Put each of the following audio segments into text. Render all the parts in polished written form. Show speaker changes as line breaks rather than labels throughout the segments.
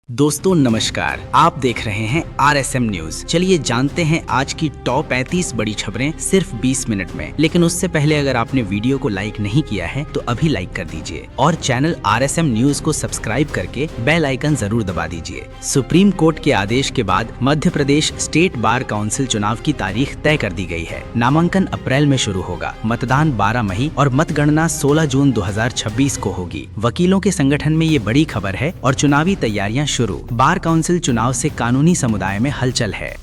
दोस्तों नमस्कार, आप देख रहे हैं RSM न्यूज। चलिए जानते हैं आज की टॉप 35 बड़ी खबरें सिर्फ 20 मिनट में। लेकिन उससे पहले अगर आपने वीडियो को लाइक नहीं किया है तो अभी लाइक कर दीजिए और चैनल RSM न्यूज को सब्सक्राइब करके बेल आइकन जरूर दबा दीजिए। सुप्रीम कोर्ट के आदेश के बाद Madhya Pradesh state bar council चुनाव की तारीख तय कर दी गई है। नामांकन अप्रैल में शुरू होगा, मतदान 12 मई और मतगणना 16 जून 2026 को होगी। वकीलों के संगठन में ये बड़ी खबर है और चुनावी तैयारियां शुरू। बार काउंसिल चुनाव से कानूनी समुदाय में हलचल है।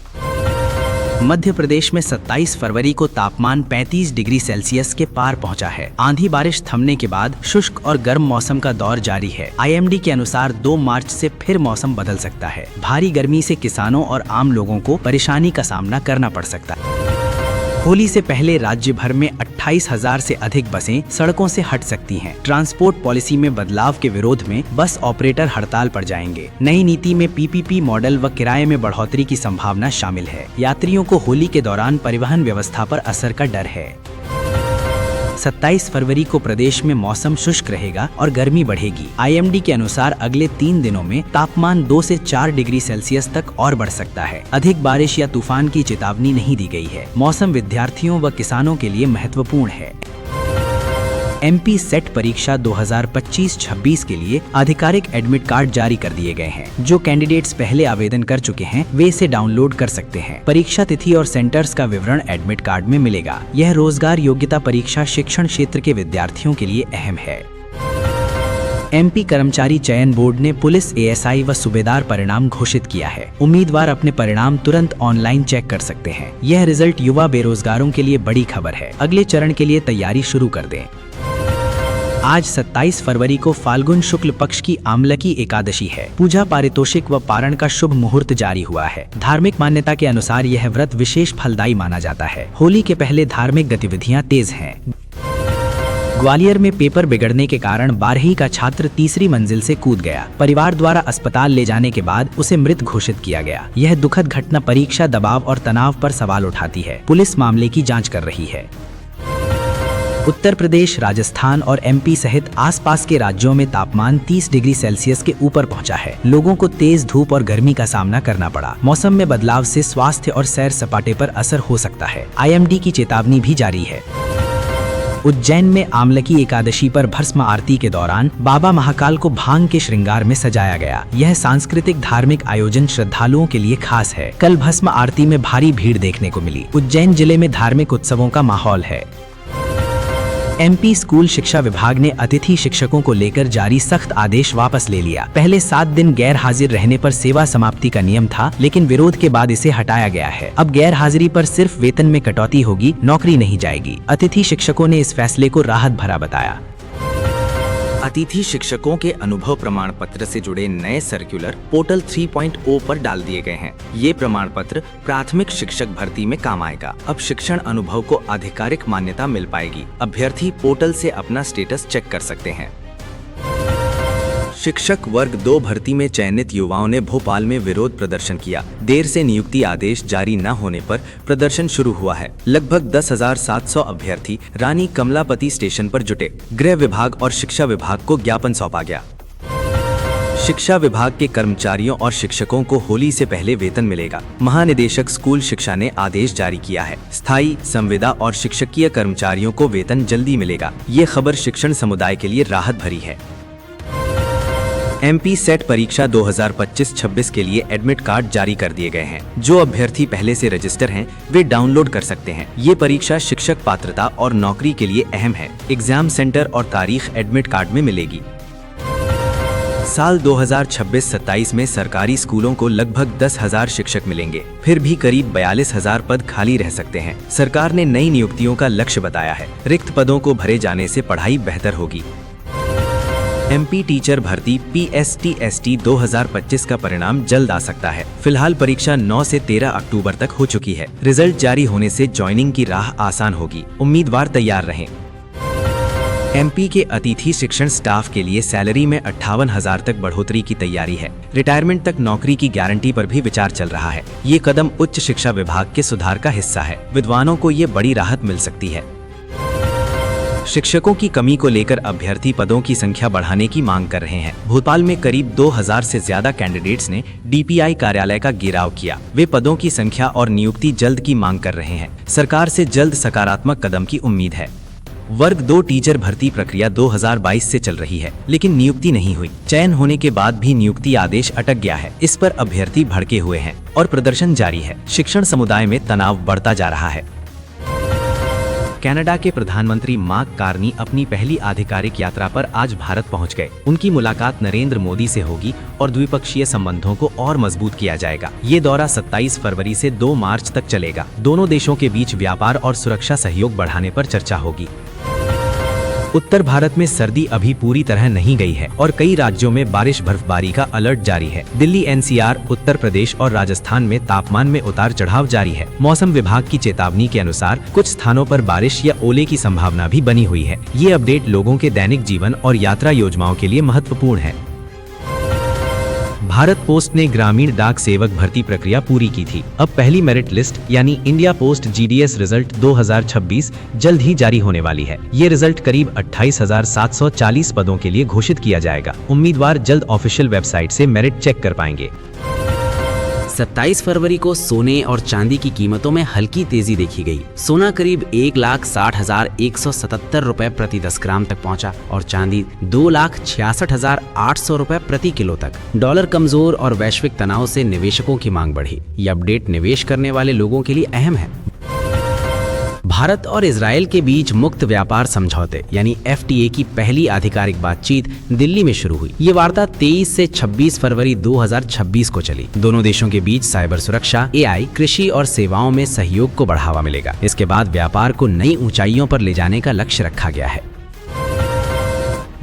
मध्य प्रदेश में 27 फरवरी को तापमान 35 डिग्री सेल्सियस के पार पहुंचा है। आंधी बारिश थमने के बाद शुष्क और गर्म मौसम का दौर जारी है। IMD के अनुसार 2 मार्च से फिर मौसम बदल सकता है। भारी गर्मी से किसानों और आम लोगों को परेशानी का सामना करना पड़ सकता है। होली से पहले राज्य भर में 28,000 से अधिक बसें सड़कों से हट सकती हैं। ट्रांसपोर्ट पॉलिसी में बदलाव के विरोध में बस ऑपरेटर हड़ताल पर जाएंगे। नई नीति में PPP मॉडल व किराए में बढ़ोतरी की संभावना शामिल है। यात्रियों को होली के दौरान परिवहन व्यवस्था पर असर का डर है। 27 फरवरी को प्रदेश में मौसम शुष्क रहेगा और गर्मी बढ़ेगी। IMD के अनुसार अगले 3 दिनों में तापमान 2 से 4 डिग्री सेल्सियस तक और बढ़ सकता है। अधिक बारिश या तूफान की चेतावनी नहीं दी गई है। मौसम विद्यार्थियों व किसानों के लिए महत्वपूर्ण है। MP सेट परीक्षा 2025-26 के लिए आधिकारिक एडमिट कार्ड जारी कर दिए गए हैं। जो कैंडिडेट्स पहले आवेदन कर चुके हैं वे इसे डाउनलोड कर सकते हैं। परीक्षा तिथि और सेंटर्स का विवरण एडमिट कार्ड में मिलेगा। यह रोजगार योग्यता परीक्षा शिक्षण क्षेत्र के विद्यार्थियों के लिए अहम है। MP कर्मचारी चयन बोर्ड ने पुलिस ASI व सूबेदार परिणाम घोषित किया है। उम्मीदवार अपने परिणाम तुरंत ऑनलाइन चेक कर सकते हैं। यह रिजल्ट युवा बेरोजगारों के लिए बड़ी खबर है। अगले चरण के लिए तैयारी शुरू कर दें। आज 27 फरवरी को फाल्गुन शुक्ल पक्ष की आमलकी एकादशी है। पूजा पारितोषिक व पारण का शुभ मुहूर्त जारी हुआ है। धार्मिक मान्यता के अनुसार यह व्रत विशेष फलदायी माना जाता है। होली के पहले धार्मिक गतिविधियां तेज हैं। ग्वालियर में पेपर बिगड़ने के कारण 12वीं का छात्र तीसरी मंजिल से कूद गया। परिवार द्वारा अस्पताल ले जाने के बाद उसे मृत घोषित किया गया। यह दुखद घटना परीक्षा दबाव और तनाव पर सवाल उठाती है। पुलिस मामले की जांच कर रही है। उत्तर प्रदेश, राजस्थान और MP सहित आसपास के राज्यों में तापमान 30 डिग्री सेल्सियस के ऊपर पहुंचा है। लोगों को तेज धूप और गर्मी का सामना करना पड़ा। मौसम में बदलाव से स्वास्थ्य और सैर सपाटे पर असर हो सकता है। IMD की चेतावनी भी जारी है। उज्जैन में आमलकी एकादशी पर भस्म आरती के दौरान बाबा महाकाल को भांग के श्रृंगार में सजाया गया। यह सांस्कृतिक धार्मिक आयोजन श्रद्धालुओं के लिए खास है। कल भस्म आरती में भारी भीड़ देखने को मिली। उज्जैन जिले में धार्मिक उत्सवों का माहौल है। MP स्कूल शिक्षा विभाग ने अतिथि शिक्षकों को लेकर जारी सख्त आदेश वापस ले लिया। पहले 7 दिन गैर हाजिर रहने पर सेवा समाप्ति का नियम था, लेकिन विरोध के बाद इसे हटाया गया है। अब गैर हाजिरी पर सिर्फ वेतन में कटौती होगी, नौकरी नहीं जाएगी। अतिथि शिक्षकों ने इस फैसले को राहत भरा बताया। अतिथि शिक्षकों के अनुभव प्रमाण पत्र से जुड़े नए सर्कुलर पोर्टल 3.0 पर डाल दिए गए हैं। ये प्रमाण पत्र प्राथमिक शिक्षक भर्ती में काम आएगा। अब शिक्षण अनुभव को आधिकारिक मान्यता मिल पाएगी। अभ्यर्थी पोर्टल से अपना स्टेटस चेक कर सकते हैं। शिक्षक वर्ग 2 भर्ती में चयनित युवाओं ने भोपाल में विरोध प्रदर्शन किया। देर से नियुक्ति आदेश जारी न होने पर प्रदर्शन शुरू हुआ है। लगभग 10,700 अभ्यर्थी रानी कमलापति स्टेशन पर जुटे। गृह विभाग और शिक्षा विभाग को ज्ञापन सौंपा गया। शिक्षा विभाग के कर्मचारियों और शिक्षकों को होली से पहले वेतन मिलेगा। महानिदेशक स्कूल शिक्षा ने आदेश जारी किया है। स्थायी, संविदा और शिक्षकीय कर्मचारियों को वेतन जल्दी मिलेगा। ये खबर शिक्षण समुदाय के लिए राहत भरी है। MP सेट परीक्षा 2025-26 के लिए एडमिट कार्ड जारी कर दिए गए हैं। जो अभ्यर्थी पहले से रजिस्टर हैं, वे डाउनलोड कर सकते हैं। ये परीक्षा शिक्षक पात्रता और नौकरी के लिए अहम है। एग्जाम सेंटर और तारीख एडमिट कार्ड में मिलेगी। साल 2026-27 में सरकारी स्कूलों को लगभग 10,000 शिक्षक मिलेंगे। फिर भी करीब 42,000 पद खाली रह सकते हैं। सरकार ने नई नियुक्तियों का लक्ष्य बताया है। रिक्त पदों को भरे जाने से पढ़ाई बेहतर होगी। MP टीचर भर्ती PSTST 2025 का परिणाम जल्द आ सकता है। फिलहाल परीक्षा 9 से 13 अक्टूबर तक हो चुकी है। रिजल्ट जारी होने से ज्वाइनिंग की राह आसान होगी। उम्मीदवार तैयार रहें। MP के अतिथि शिक्षण स्टाफ के लिए सैलरी में 58,000 तक बढ़ोतरी की तैयारी है। रिटायरमेंट तक नौकरी की गारंटी पर भी विचार चल रहा है। ये कदम उच्च शिक्षा विभाग के सुधार का हिस्सा है। विद्वानों को ये बड़ी राहत मिल सकती है।
शिक्षकों की कमी को लेकर अभ्यर्थी पदों की संख्या बढ़ाने की मांग कर रहे हैं। भोपाल में करीब 2000 से ज्यादा कैंडिडेट्स ने डीपीआई कार्यालय का घेराव किया। वे पदों की संख्या और नियुक्ति जल्द की मांग कर रहे हैं। सरकार से जल्द सकारात्मक कदम की उम्मीद है। वर्ग 2 टीचर भर्ती प्रक्रिया 2022 से चल रही है, लेकिन नियुक्ति नहीं हुई। चयन होने के बाद भी नियुक्ति आदेश अटक गया है। इस पर अभ्यर्थी भड़के हुए हैं और प्रदर्शन जारी है। शिक्षण समुदाय में तनाव बढ़ता जा रहा है। कनाडा के प्रधानमंत्री मार्क कार्नी अपनी पहली आधिकारिक यात्रा पर आज भारत पहुंच गए। उनकी मुलाकात नरेंद्र मोदी से होगी और द्विपक्षीय संबंधों को और मजबूत किया जाएगा। ये दौरा 27 फरवरी से 2 मार्च तक चलेगा। दोनों देशों के बीच व्यापार और सुरक्षा सहयोग बढ़ाने पर चर्चा होगी। उत्तर भारत में सर्दी अभी पूरी तरह नहीं गई है और कई राज्यों में बारिश बर्फबारी का अलर्ट जारी है। दिल्ली, एनसीआर, उत्तर प्रदेश और राजस्थान में तापमान में उतार चढ़ाव जारी है। मौसम विभाग की चेतावनी के अनुसार कुछ स्थानों पर बारिश या ओले की संभावना भी बनी हुई है। ये अपडेट लोगों के दैनिक जीवन और यात्रा योजनाओं के लिए महत्वपूर्ण है। भारत पोस्ट ने ग्रामीण डाक सेवक भर्ती प्रक्रिया पूरी की थी। अब पहली मेरिट लिस्ट यानी इंडिया पोस्ट जीडीएस रिजल्ट 2026 जल्द ही जारी होने वाली है। ये रिजल्ट करीब 28,740 पदों के लिए घोषित किया जाएगा। उम्मीदवार जल्द ऑफिशियल वेबसाइट से मेरिट चेक कर पाएंगे।
27 फरवरी को सोने और चांदी की कीमतों में हल्की तेजी देखी गई। सोना करीब 1,60,177 रुपए प्रति 10 ग्राम तक पहुंचा और चांदी 2,66,800 रुपए प्रति किलो तक। डॉलर कमजोर और वैश्विक तनाव से निवेशकों की मांग बढ़ी। ये अपडेट निवेश करने वाले लोगों के लिए अहम है। भारत और इजरायल के बीच मुक्त व्यापार समझौते यानी FTA की पहली आधिकारिक बातचीत दिल्ली में शुरू हुई। ये वार्ता 23 से 26 फरवरी 2026 को चली। दोनों देशों के बीच साइबर सुरक्षा, AI, कृषि और सेवाओं में सहयोग को बढ़ावा मिलेगा। इसके बाद व्यापार को नई ऊंचाइयों पर ले जाने का लक्ष्य रखा गया है।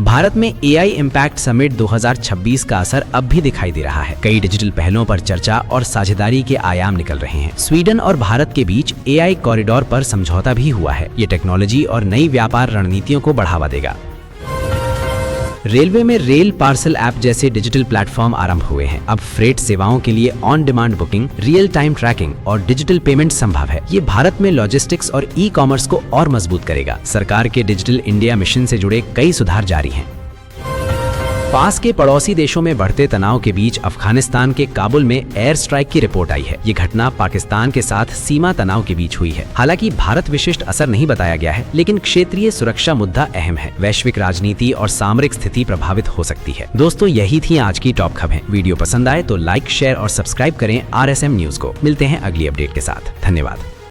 भारत में AI इम्पैक्ट समिट 2026 का असर अब भी दिखाई दे रहा है। कई डिजिटल पहलों पर चर्चा और साझेदारी के आयाम निकल रहे हैं। स्वीडन और भारत के बीच AI कॉरिडोर पर समझौता भी हुआ है। ये टेक्नोलॉजी और नई व्यापार रणनीतियों को बढ़ावा देगा। रेलवे में रेल पार्सल ऐप जैसे डिजिटल प्लेटफॉर्म आरंभ हुए हैं। अब फ्रेट सेवाओं के लिए on demand booking, real time tracking और डिजिटल पेमेंट संभव है। ये भारत में लॉजिस्टिक्स और ई-कॉमर्स को और मजबूत करेगा। सरकार के डिजिटल इंडिया मिशन से जुड़े कई सुधार जारी हैं। पास के पड़ोसी देशों में बढ़ते तनाव के बीच अफगानिस्तान के काबुल में एयर स्ट्राइक की रिपोर्ट आई है। ये घटना पाकिस्तान के साथ सीमा तनाव के बीच हुई है। हालांकि भारत विशिष्ट असर नहीं बताया गया है, लेकिन क्षेत्रीय सुरक्षा मुद्दा अहम है। वैश्विक राजनीति और सामरिक स्थिति प्रभावित हो सकती है। दोस्तों, यही थी आज की टॉप खबरें। वीडियो पसंद आए तो लाइक, शेयर और सब्सक्राइब करें RSM न्यूज को। मिलते हैं अगली अपडेट के साथ। धन्यवाद।